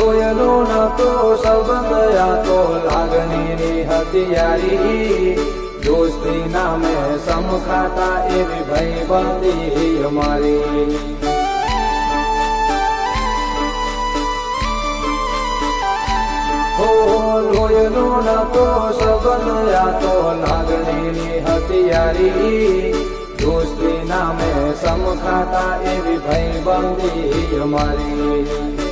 લોયનો નતો સંબંધ આ તો લાગણીની હથિયારી દોસ્તી નામે સમખાતા એવી ભાઈબંધી અમારી લોયનો નતો સંબંધ આ તો લાગણીની હથિયારી દોસ્તી નામે સમખાતા એવી ભાઈબંધી અમારી